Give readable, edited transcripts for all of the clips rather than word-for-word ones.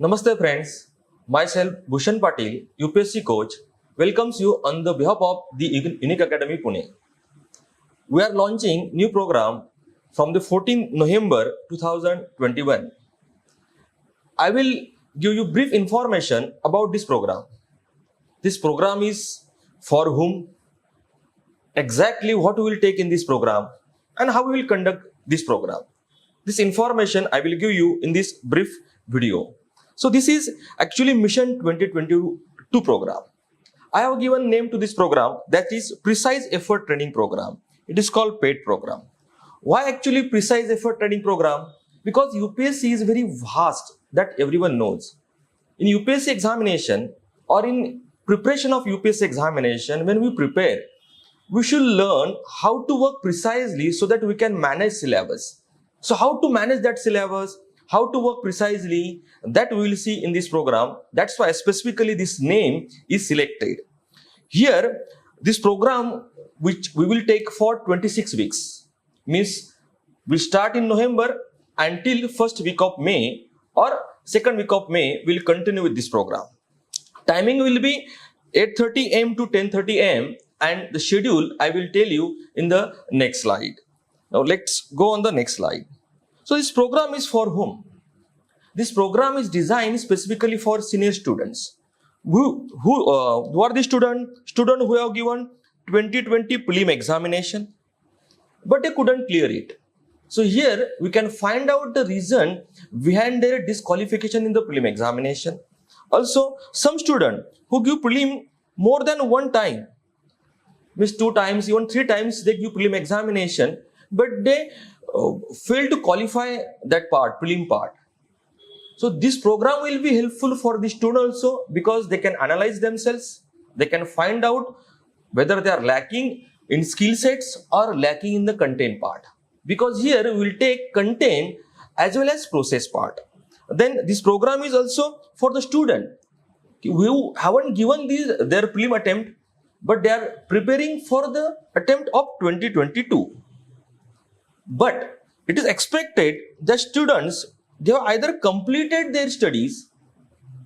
Namaste friends, myself Bhushan Patil, UPSC coach, welcomes you on the behalf of the Unique Academy Pune. We are launching new program from the 14th November 2021. I will give you brief information about this program. This program is for whom, exactly what we will take in this program, and how we will conduct this program. This information I will give you in this brief video. So this is actually Mission 2022 program. I have given name to this program, that is Precise Effort Training Program. It is called PET program. Why actually Precise Effort Training Program? Because UPSC is very vast, that everyone knows. In UPSC examination or in preparation of UPSC examination, when we prepare, we should learn how to work precisely so that we can manage syllabus. So how to manage that syllabus, how to work precisely, that we will see in this program. That's why specifically this name is selected. Here, this program which we will take for 26 weeks, means we'll start in November until first week of May or second week of May, we'll continue with this program. Timing will be 8:30 am to 10:30 am, and the schedule I will tell you in the next slide. Now let's go on the next slide. So this program is for whom? This program is designed specifically for senior students. Who are the students? Students who have given 2020 prelim examination, but they couldn't clear it. So here we can find out the reason behind their disqualification in the prelim examination. Also, some students who give prelim more than one time, means 2 times, even 3 times they give prelim examination, but they fail to qualify that part, prelim part. So this program will be helpful for the student also, because they can analyze themselves, they can find out whether they are lacking in skill sets or lacking in the content part. Because here we will take content as well as process part. Then this program is also for the student who haven't given their prelim attempt, but they are preparing for the attempt of 2022. But it is expected that students, they have either completed their studies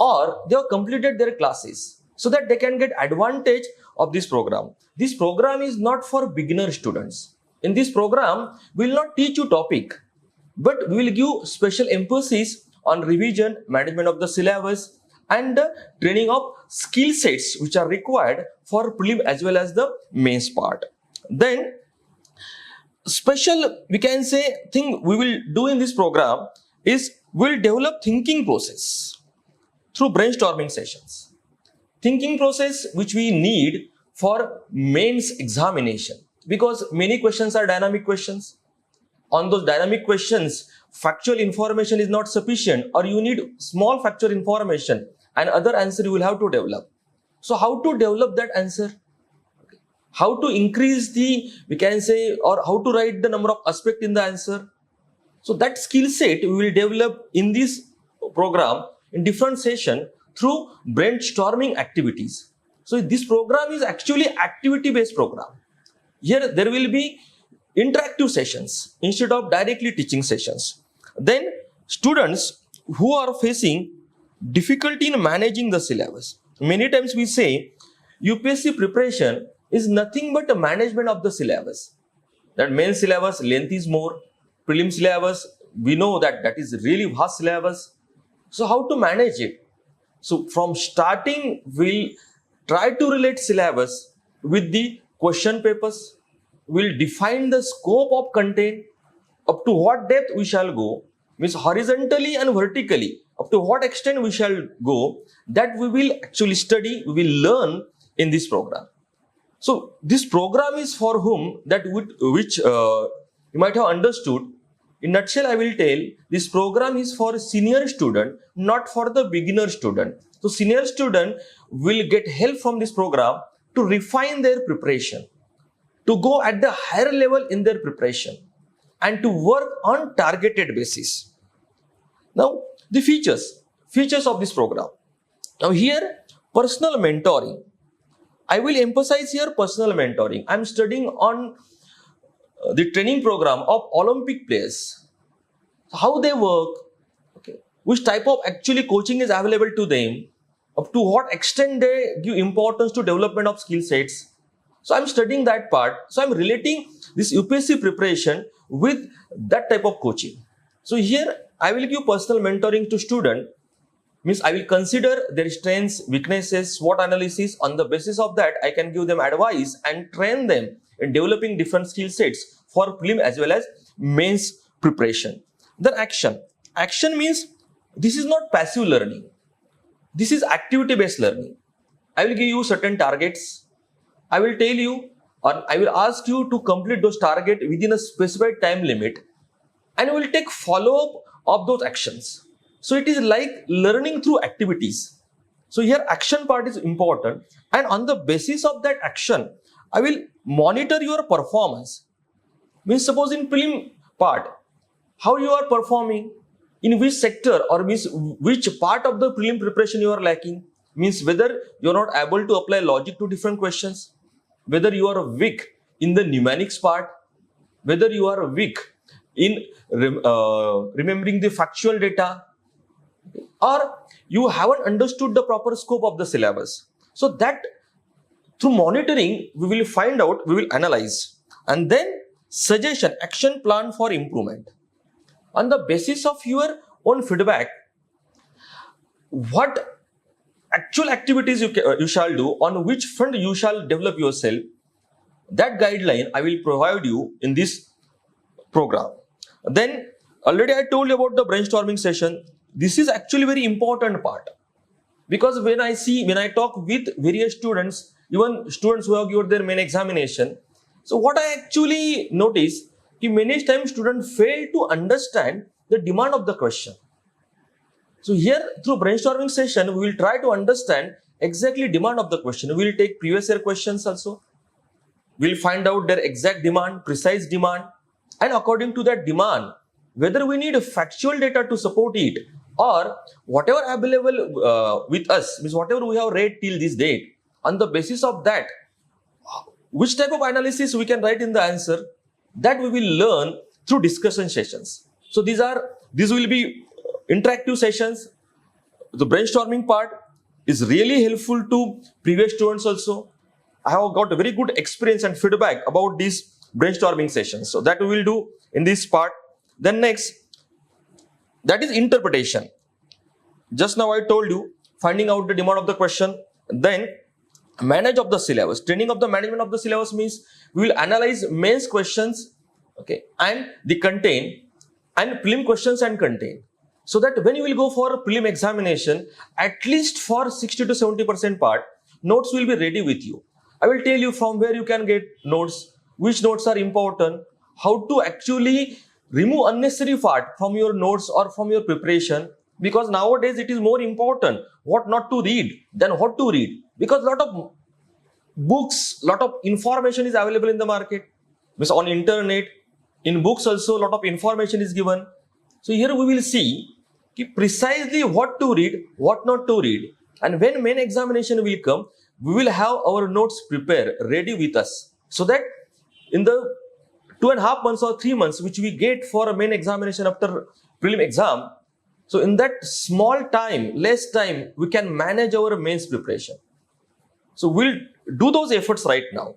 or they have completed their classes, so that they can get advantage of this program. This program is not for beginner students. In this program, we will not teach you topic, but we will give special emphasis on revision, management of the syllabus, and the training of skill sets which are required for prelim as well as the mains part. Then special, we can say, thing we will do in this program is we will develop thinking process through brainstorming sessions. Thinking process which we need for mains examination, because many questions are dynamic questions. On those dynamic questions, factual information is not sufficient, or you need small factual information and other answer you will have to develop. So how to develop that answer? How to increase the, we can say, or how to write the number of aspects in the answer? So that skill set we will develop in this program in different session through brainstorming activities. So this program is actually activity-based program. Here there will be interactive sessions instead of directly teaching sessions. Then students who are facing difficulty in managing the syllabus. Many times we say UPSC preparation is nothing but a management of the syllabus. That main syllabus length is more, prelim syllabus, we know that that is really vast syllabus. So how to manage it? So from starting, we'll try to relate syllabus with the question papers. We'll define the scope of content, up to what depth we shall go, means horizontally and vertically, up to what extent we shall go, that we will actually study, we will learn in this program. So this program is for whom, that which you might have understood. In nutshell, I will tell, this program is for senior student, not for the beginner student. So senior student will get help from this program to refine their preparation, to go at the higher level in their preparation, and to work on targeted basis. Now the features of this program. Now here, personal mentoring. I will emphasize here personal mentoring. I am studying on the training program of Olympic players. How they work, okay, which type of actually coaching is available to them, up to what extent they give importance to development of skill sets. So I'm studying that part. So I'm relating this UPSC preparation with that type of coaching. So here I will give personal mentoring to student, means I will consider their strengths, weaknesses, SWOT analysis. On the basis of that, I can give them advice and train them in developing different skill sets for prelim as well as mains preparation. Then action. Action means this is not passive learning. This is activity-based learning. I will give you certain targets. I will tell you, or I will ask you to complete those targets within a specified time limit, and we will take follow-up of those actions. So it is like learning through activities. So here action part is important, and on the basis of that action, I will monitor your performance. Means suppose in prelim part, how you are performing, in which sector or means which part of the prelim preparation you are lacking, means whether you are not able to apply logic to different questions, whether you are weak in the mnemonics part, whether you are weak in remembering the factual data, or you haven't understood the proper scope of the syllabus. So that through monitoring, we will find out, we will analyze, and then suggestion, action plan for improvement. On the basis of your own feedback, what actual activities you shall do, on which front you shall develop yourself, that guideline I will provide you in this program. Then already I told you about the brainstorming session. This is actually very important part, because when I talk with various students, even students who have given their main examination, so what I actually notice, many times students fail to understand the demand of the question. So here through brainstorming session, we will try to understand exactly demand of the question. We will take previous year questions also. We will find out their exact demand, precise demand, and according to that demand, whether we need a factual data to support it, or whatever available with us, means whatever we have read till this date, on the basis of that, which type of analysis we can write in the answer, that we will learn through discussion sessions. So these will be interactive sessions. The brainstorming part is really helpful to previous students also. I have got a very good experience and feedback about these brainstorming sessions. So that we will do in this part. Then next, that is interpretation. Just now I told you, finding out the demand of the question. Then manage of the syllabus. Training of the management of the syllabus means we will analyze mains questions, okay, and the content, and prelim questions and content. So that when you will go for a prelim examination, at least for 60 to 70% part, notes will be ready with you. I will tell you from where you can get notes, which notes are important, how to actually remove unnecessary part from your notes or from your preparation, because nowadays it is more important what not to read than what to read, because lot of books, lot of information is available in the market, means on internet, in books also lot of information is given. So here we will see precisely what to read, what not to read, and when main examination will come, we will have our notes prepared ready with us, so that in the 2.5 months or 3 months which we get for a main examination after prelim exam, so in that small time, less time, we can manage our mains preparation. So we'll do those efforts right now.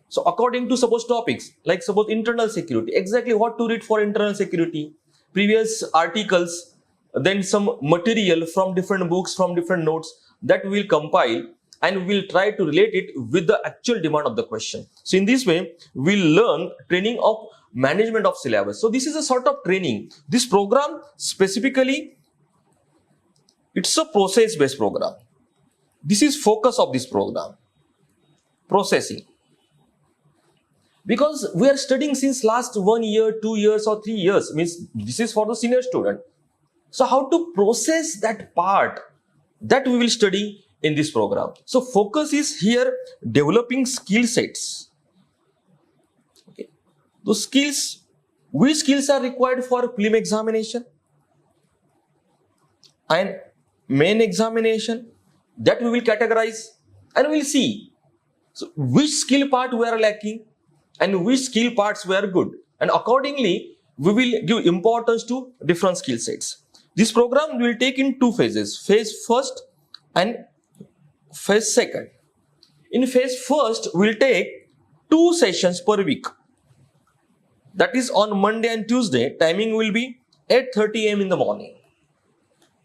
So according to suppose topics, like suppose internal security, exactly what to read for internal security, previous articles, then some material from different books, from different notes, that we will compile and we will try to relate it with the actual demand of the question. So in this way, we'll learn training of management of syllabus. So this is a sort of training. This program specifically, it's a process-based program. This is focus of this program, processing. Because we are studying since last 1 year, 2 years or 3 years, means this is for the senior student. So how to process that part, that we will study in this program. So focus is here developing skill sets. Okay. Those skills, which skills are required for prelim examination and main examination, that we will categorize and we will see. So which skill part we are lacking and which skill parts were good, and accordingly we will give importance to different skill sets. This program will take in two phases, phase first and phase second. In phase first, we'll take 2 sessions per week. That is on Monday and Tuesday. Timing will be 8:30 a.m. in the morning.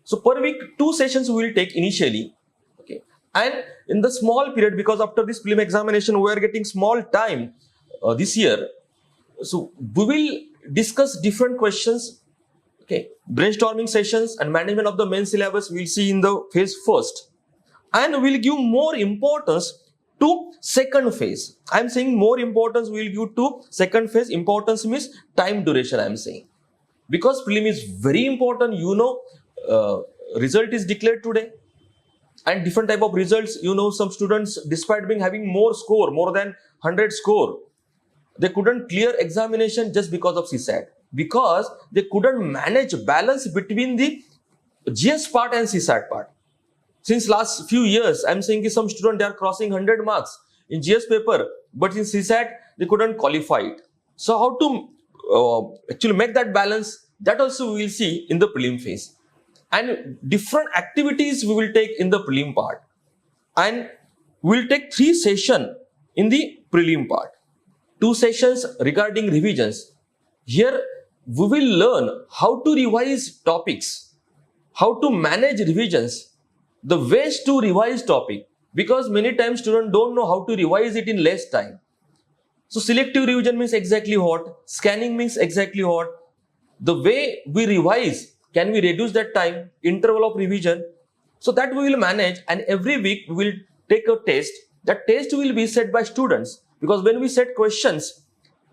So per week, 2 sessions we will take initially. Okay. And in the small period, because after this prelim examination, we are getting small time this year. So we will discuss different questions. Okay. Brainstorming sessions and management of the main syllabus we'll see in the phase first. And we'll give more importance to second phase. I'm saying more importance we'll give to second phase. Importance means time duration, I'm saying. Because prelim is very important, result is declared today. And different type of results, some students, despite having more score, more than 100 score, they couldn't clear examination just because of CSAT. Because they couldn't manage balance between the GS part and CSAT part. Since last few years, I'm saying some students, they are crossing 100 marks in GS paper, but in CSAT, they couldn't qualify it. So how to actually make that balance, that also we will see in the prelim phase. And different activities we will take in the prelim part. And we will take 3 sessions in the prelim part. 2 sessions regarding revisions. Here, we will learn how to revise topics, how to manage revisions, the ways to revise topic, because many times students don't know how to revise it in less time. So selective revision means exactly what? Scanning means exactly what? The way we revise, can we reduce that time, interval of revision? So that we will manage, and every week we will take a test. That test will be set by students, because when we set questions,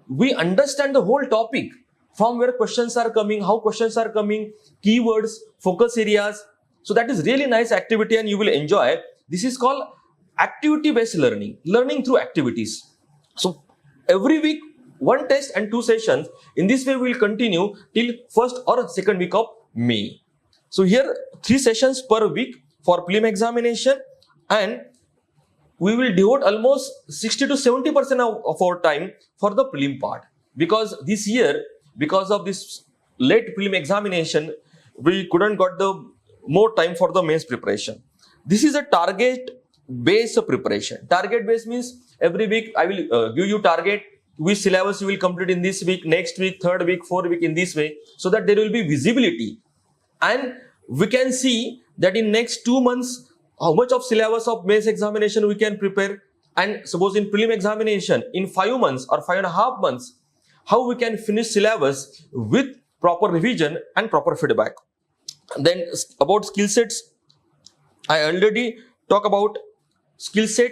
we understand the whole topic, from where questions are coming, how questions are coming, keywords, focus areas. So that is really nice activity and you will enjoy. This is called activity-based learning, learning through activities. So every week, 1 test and 2 sessions. In this way, we will continue till first or second week of May. So here, 3 sessions per week for prelim examination, and we will devote almost 60 to 70% of our time for the prelim part. Because this year, because of this late prelim examination, we couldn't got the more time for the mains preparation. This is a target-based preparation. Target-based means every week I will give you target, which syllabus you will complete in this week, next week, third week, fourth week, in this way, so that there will be visibility. And we can see that in next 2 months, how much of syllabus of mains examination we can prepare. And suppose in prelim examination, in 5 months or 5.5 months, how we can finish syllabus with proper revision and proper feedback. Then about skill sets, I already talk about skill set,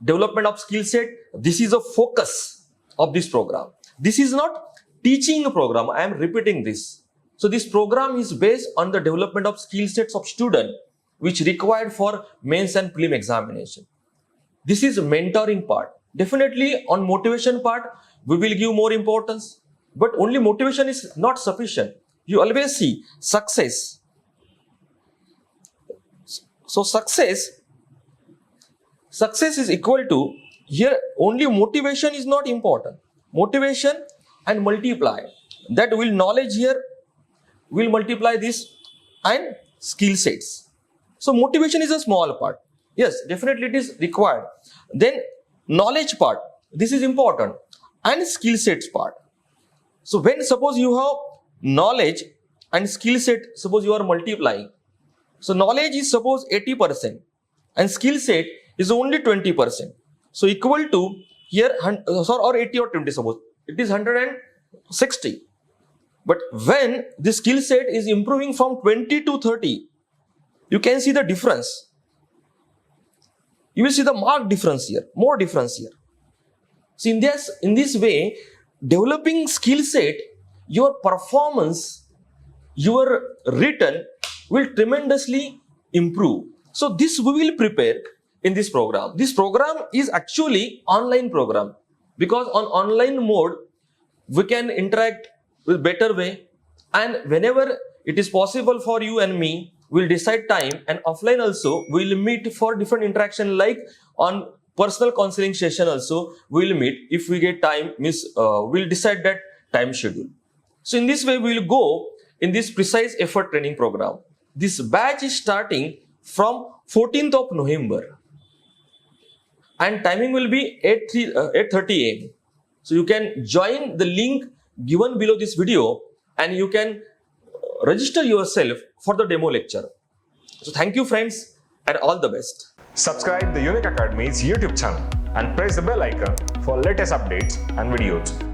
development of skill set. This is a focus of this program. This is not teaching program. I am repeating this. So this program is based on the development of skill sets of student, which required for mains and prelim examination. This is mentoring part. Definitely on motivation part, we will give more importance, but only motivation is not sufficient. You always see success. So success is equal to, here only motivation is not important. Motivation and multiply. That will knowledge here will multiply this and skill sets. So motivation is a small part. Yes, definitely it is required. Then knowledge part, this is important, and skill sets part. So when suppose you have knowledge and skill set, suppose you are multiplying. So knowledge is suppose 80% and skill set is only 20%. So equal to here, or 80 or 20 suppose, it is 160. But when the skill set is improving from 20 to 30, you can see the difference. You will see the marked difference here, more difference here. So in this way, developing skill set, your performance, your written will tremendously improve. So this we will prepare in this program. This program is actually online program, because on online mode, we can interact with better way, and whenever it is possible for you and me, we'll decide time, and offline also we'll meet for different interaction, like on personal counseling session also we'll meet. If we get time, we'll decide that time schedule. So in this way we will go in this precise effort training program. This batch is starting from 14th of November and timing will be 8:30 am. So you can join the link given below this video and you can register yourself for the demo lecture. So thank you friends and all the best. Subscribe the Unique Academy's YouTube channel and press the bell icon for latest updates and videos.